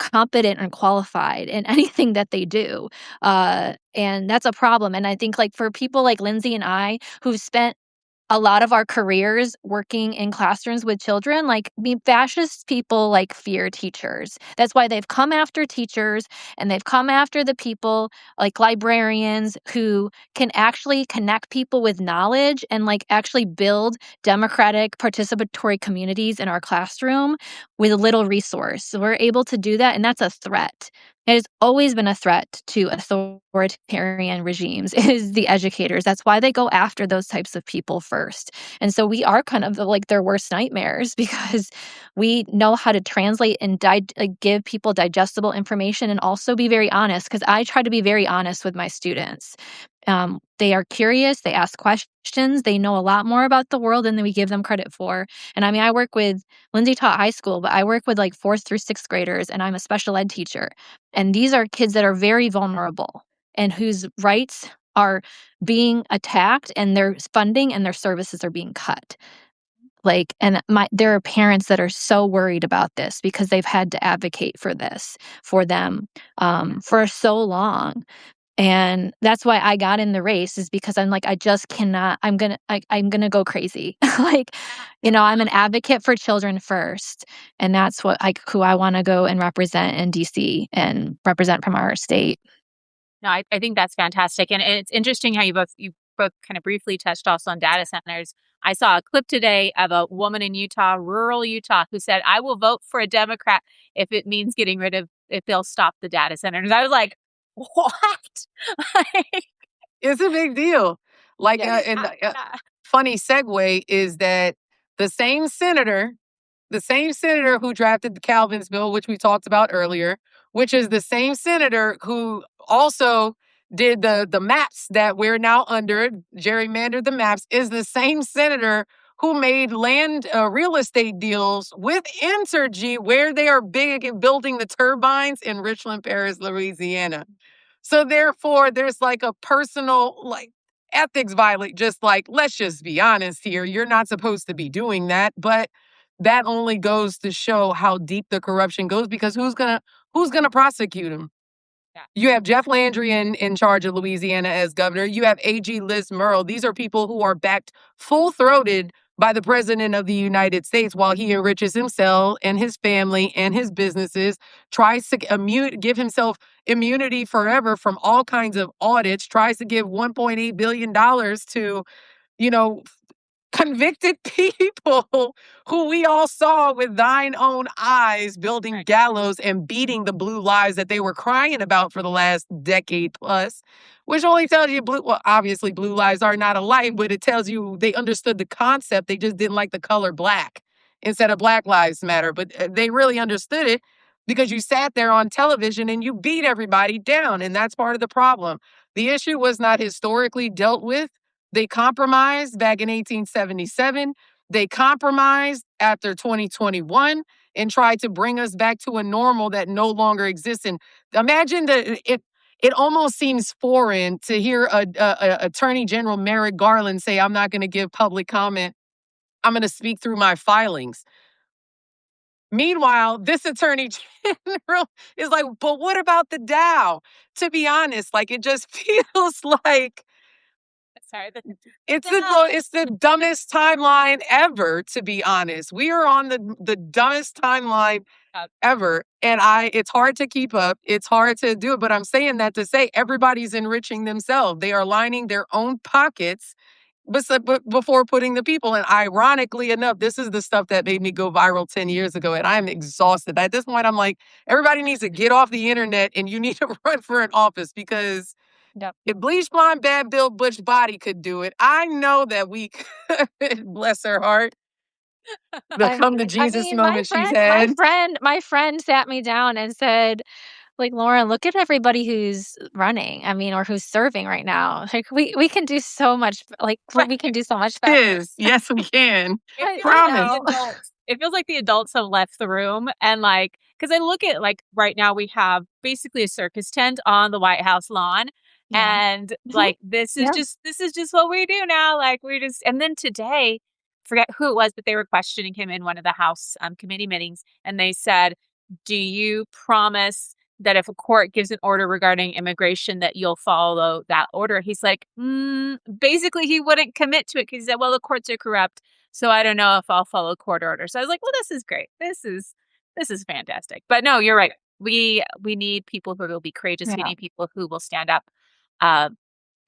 competent and qualified in anything that they do, and that's a problem. And I think, like, for people like Lindsay and I, who've spent a lot of our careers working in classrooms with children, like, fascist people like fear teachers. That's why they've come after teachers, and they've come after the people like librarians who can actually connect people with knowledge and like actually build democratic participatory communities in our classroom with a little resource. So we're able to do that, and that's a threat. It has always been a threat to authoritarian regimes, is the educators. That's why they go after those types of people first. And so we are kind of like their worst nightmares because we know how to translate and give people digestible information, and also be very honest, because I try to be very honest with my students. They are curious, they ask questions, they know a lot more about the world than we give them credit for. And I mean, Lindsay taught high school, but I work with like 4th through 6th graders, and I'm a special ed teacher. And these are kids that are very vulnerable and whose rights are being attacked, and their funding and their services are being cut. Like, and there are parents that are so worried about this because they've had to advocate for this for them for so long. And that's why I got in the race, is because I'm like, I just cannot, I'm gonna go crazy. Like, I'm an advocate for children first. And that's who I want to go and represent in DC and represent from our state. No, I think that's fantastic. And it's interesting how you both kind of briefly touched also on data centers. I saw a clip today of a woman in Utah, rural Utah, who said, I will vote for a Democrat if they'll stop the data centers. I was like, what? Like, It's a big deal. Like, yeah, yeah. funny segue is that the same senator who drafted the Calvin's bill, which we talked about earlier, which is the same senator who also did the maps that we're now under, gerrymandered the maps, is the same senator who made real estate deals with Entergy, where they are big in building the turbines in Richland Parish, Louisiana. So therefore, there's like a personal ethics violate. Just like, let's just be honest here. You're not supposed to be doing that, but that only goes to show how deep the corruption goes, because who's gonna prosecute him? Yeah. You have Jeff Landry in charge of Louisiana as governor. You have AG Liz Murrow. These are people who are backed full-throated by the president of the United States, while he enriches himself and his family and his businesses, tries to give himself immunity forever from all kinds of audits, tries to give $1.8 billion to, you know, convicted people who we all saw with thine own eyes building Right. gallows and beating the blue lives that they were crying about for the last decade plus, which only tells you well, obviously blue lives are not alike, but it tells you they understood the concept. They just didn't like the color black instead of Black Lives Matter. But they really understood it because you sat there on television and you beat everybody down. And that's part of the problem. The issue was not historically dealt with. They compromised back in 1877. They compromised after 2021 and tried to bring us back to a normal that no longer exists. And imagine that it almost seems foreign to hear Attorney General Merrick Garland say, "I'm not going to give public comment. I'm going to speak through my filings." Meanwhile, this Attorney General is like, "But what about the Dow?" To be honest, like, it just feels like Sorry. it's the dumbest timeline ever, to be honest. We are on the dumbest timeline ever. And it's hard to keep up. It's hard to do it. But I'm saying that to say everybody's enriching themselves. They are lining their own pockets before putting the people in. Ironically enough, this is the stuff that made me go viral 10 years ago. And I'm exhausted. At this point, I'm like, everybody needs to get off the internet and you need to run for an office, because Yep. if Bleach Blonde Bad Bill Butch Body could do it, I know that we could. Bless her heart. The come to I Jesus mean, my moment she's friend my had. friend my friend sat me down and said, like, "Lauren, look at everybody who's running, I mean, or who's serving right now. Like, we can do so much, like, Right. we can do so much better." Is. Yes, we can. It I feels I like the Promise. know. adults it feels like the adults have left the room, and, like, because I look at, like, right now we have basically a circus tent on the White House lawn, Yeah. and, Mhm. like, Yeah. this is just what we do now, like, we just and then today, forget who it was, but they were questioning him in one of the House, committee meetings, and they said, "Do you promise that if a court gives an order regarding immigration that you'll follow that order?" He's like, basically, he wouldn't commit to it because he said, "Well, the courts are corrupt. So I don't know if I'll follow court orders." So I was like, "Well, this is great. This is fantastic." But no, you're right. We need people who will be courageous. We Yeah. need people who will stand up, uh,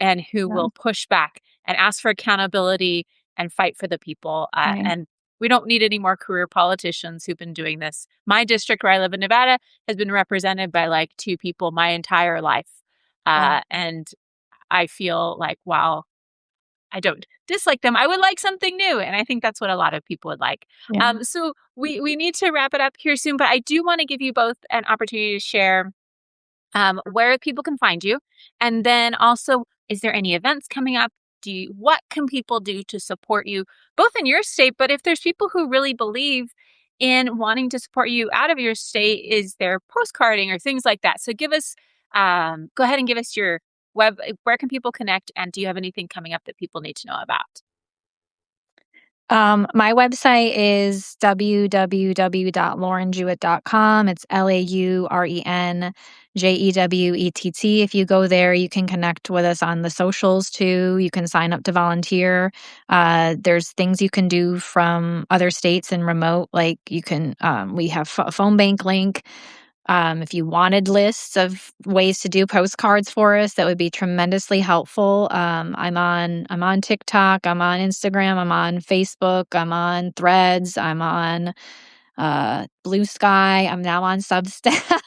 and who Yeah. will push back and ask for accountability and fight for the people. Right. And we don't need any more career politicians who've been doing this. My district, where I live in Nevada, has been represented by like two people my entire life, Yeah. and I feel like, wow, I don't dislike them. I would like something new, and I think that's what a lot of people would like. Yeah. So we need to wrap it up here soon, but I do want to give you both an opportunity to share where people can find you, and then also, is there any events coming up? What can people do to support you, both in your state, but if there's people who really believe in wanting to support you out of your state, is there postcarding or things like that? So go ahead and give us your where can people connect, and do you have anything coming up that people need to know about? My website is www.laurenjewett.com. It's LAURENJEWETT. If you go there, you can connect with us on the socials too. You can sign up to volunteer. There's things you can do from other states and remote, like you can, we have a phone bank link. If you wanted lists of ways to do postcards for us, that would be tremendously helpful. I'm on TikTok, I'm on Instagram, I'm on Facebook, I'm on Threads, I'm on Blue Sky. I'm now on Substack.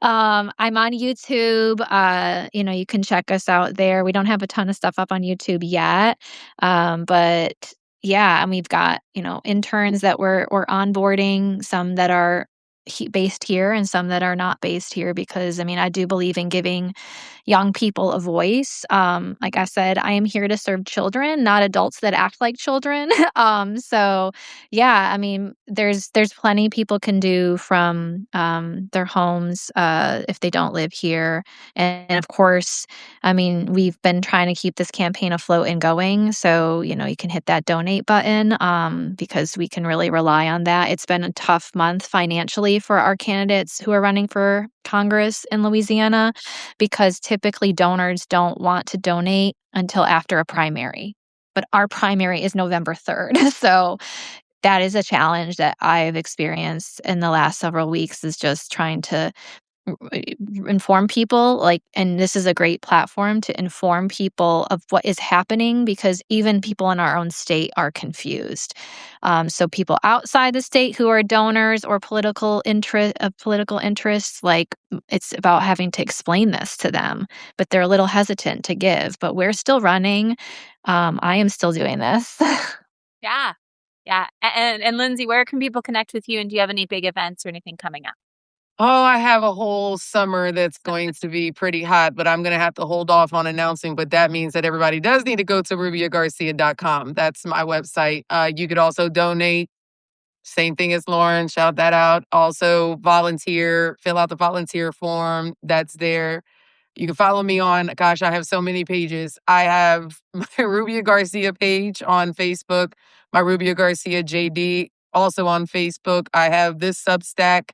I'm on YouTube. You can check us out there. We don't have a ton of stuff up on YouTube yet, but yeah, and we've got interns that we're onboarding, some that are based here and some that are not based here, because I mean, I do believe in giving young people a voice. Like I said, I am here to serve children, not adults that act like children. So yeah, I mean, there's plenty people can do from their homes if they don't live here, and of course, I mean, we've been trying to keep this campaign afloat and going. So, you can hit that donate button because we can really rely on that. It's been a tough month financially for our candidates who are running for Congress in Louisiana because typically donors don't want to donate until after a primary. But our primary is November 3rd. So that is a challenge that I've experienced in the last several weeks is just trying to inform people, like, and this is a great platform to inform people of what is happening because even people in our own state are confused. So people outside the state who are donors or political interests, like it's about having to explain this to them, but they're a little hesitant to give. But we're still running. I am still doing this. Yeah. Yeah. And Lindsay, where can people connect with you? And do you have any big events or anything coming up? Oh, I have a whole summer that's going to be pretty hot, but I'm going to have to hold off on announcing. But that means that everybody does need to go to rubiagarcia.com. That's my website. You could also donate. Same thing as Lauren. Shout that out. Also, volunteer, fill out the volunteer form. That's there. You can follow me on, gosh, I have so many pages. I have my Rubia Garcia page on Facebook, my Rubia Garcia JD also on Facebook. I have this Substack.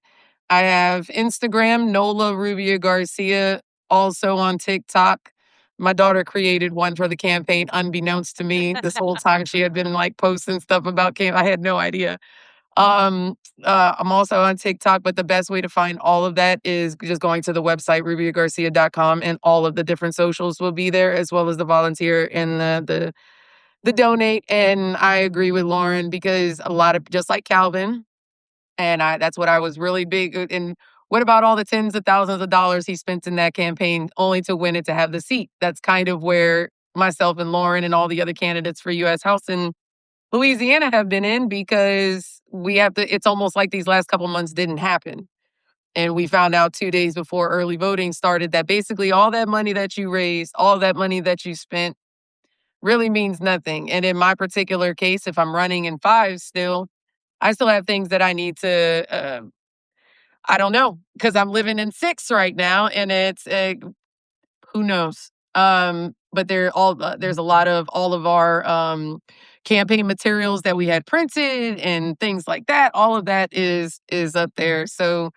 I have Instagram, Nola Rubia Garcia, also on TikTok. My daughter created one for the campaign, unbeknownst to me. This whole time she had been like posting stuff about camp. I had no idea. I'm also on TikTok, but the best way to find all of that is just going to the website, rubiagarcia.com, and all of the different socials will be there, as well as the volunteer and the donate. And I agree with Lauren because a lot of, just like Calvin, and that's what I was really big. And what about all the tens of thousands of dollars he spent in that campaign only to win it to have the seat? That's kind of where myself and Lauren and all the other candidates for U.S. House and Louisiana have been in because we have to, it's almost like these last couple months didn't happen. And we found out 2 days before early voting started that basically all that money that you raised, all that money that you spent really means nothing. And in my particular case, if I'm running in five still, I still have things that I need to, I don't know, because I'm living in six right now and it's, who knows? But there's a lot of all of our campaign materials that we had printed and things like that. All of that is up there. So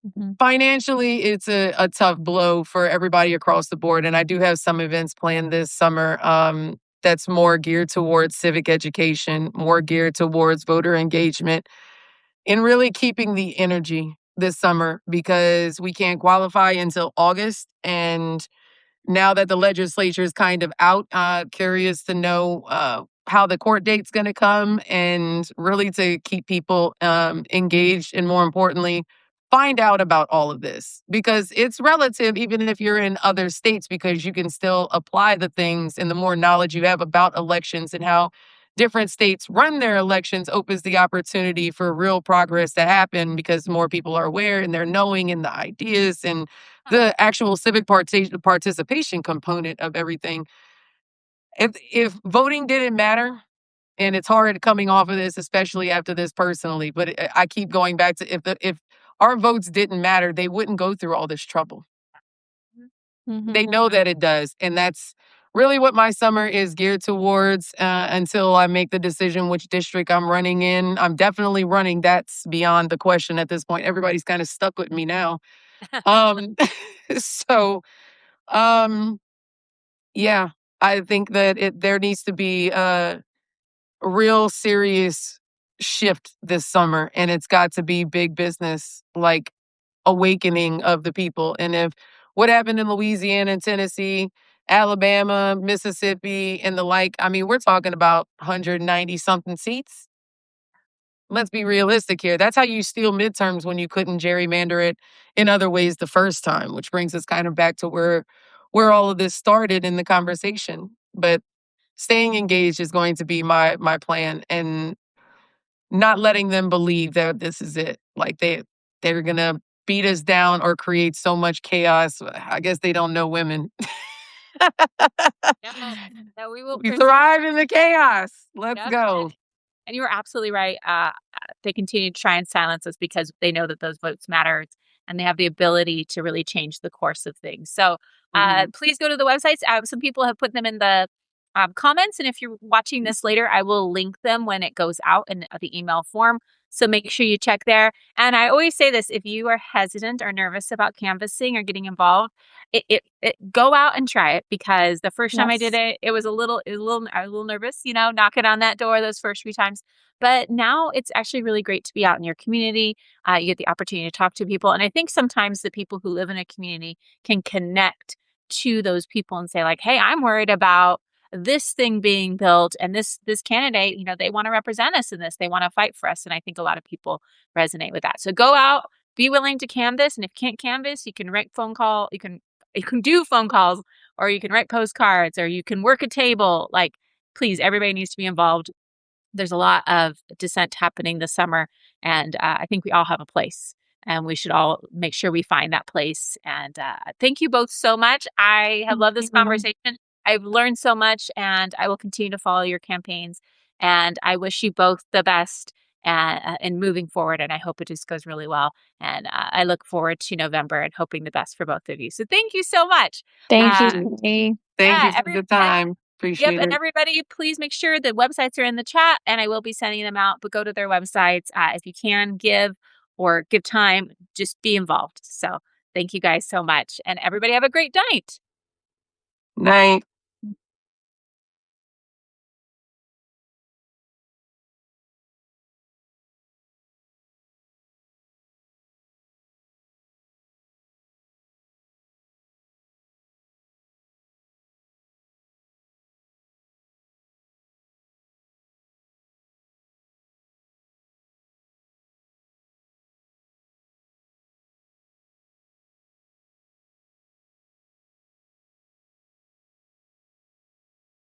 Mhm. financially, it's a tough blow for everybody across the board. And I do have some events planned this summer that's more geared towards civic education, more geared towards voter engagement, and really keeping the energy this summer because we can't qualify until August. And now that the legislature is kind of out, curious to know how the court date's going to come and really to keep people engaged and more importantly, find out about all of this because it's relative even if you're in other states because you can still apply the things and the more knowledge you have about elections and how different states run their elections opens the opportunity for real progress to happen because more people are aware and they're knowing and the ideas and the actual civic participation component of everything. If voting didn't matter, and it's hard coming off of this, especially after this personally, but I keep going back to if our votes didn't matter, they wouldn't go through all this trouble. Mhm. They know that it does, and that's really what my summer is geared towards until I make the decision which district I'm running in. I'm definitely running. That's beyond the question at this point. Everybody's kind of stuck with me now. Um, so Um, yeah, I think that there needs to be a real serious shift this summer, and it's got to be big business, like awakening of the people. And if what happened in Louisiana and Tennessee, Alabama, Mississippi, and the like, I mean, we're talking about 190 something seats. Let's be realistic here. That's how you steal midterms when you couldn't gerrymander it in other ways the first time, which brings us kind of back to where all of this started in the conversation. But staying engaged is going to be my plan and not letting them believe that this is it. Like they're gonna beat us down or create so much chaos. I guess they don't know women. No, we will We thrive in the chaos. Let's Yep. go. And you were absolutely right. They continue to try and silence us because they know that those votes matter and they have the ability to really change the course of things. So Mhm. please go to the websites. Some people have put them in the comments. And if you're watching this later, I will link them when it goes out in the email form. So make sure you check there. And I always say this, if you are hesitant or nervous about canvassing or getting involved, go out and try it, because the first time I did Yes. it, I was a little nervous, knocking on that door those first few times. But now it's actually really great to be out in your community. You get the opportunity to talk to people. And I think sometimes the people who live in a community can connect to those people and say, like, hey, I'm worried about this thing being built, and this candidate, they want to represent us in this. They want to fight for us. And I think a lot of people resonate with that. So go out, be willing to canvass. And if you can't canvass, you can write phone call. You can do phone calls, or you can write postcards, or you can work a table. Like, please, everybody needs to be involved. There's a lot of dissent happening this summer, and I think we all have a place, and we should all make sure we find that place. And thank you both so much. I have loved this conversation. I've learned so much, and I will continue to follow your campaigns. And I wish you both the best in moving forward, and I hope it just goes really well. And I look forward to November and hoping the best for both of you. So thank you so much. Thank Uh, you, Lindsay. Thank yeah, you for the time. Yep, Appreciate and it. everybody, please make sure the websites are in the chat, and I will be sending them out. But go to their websites if you can give time. Just be involved. So thank you guys so much, and everybody have a great night. Night.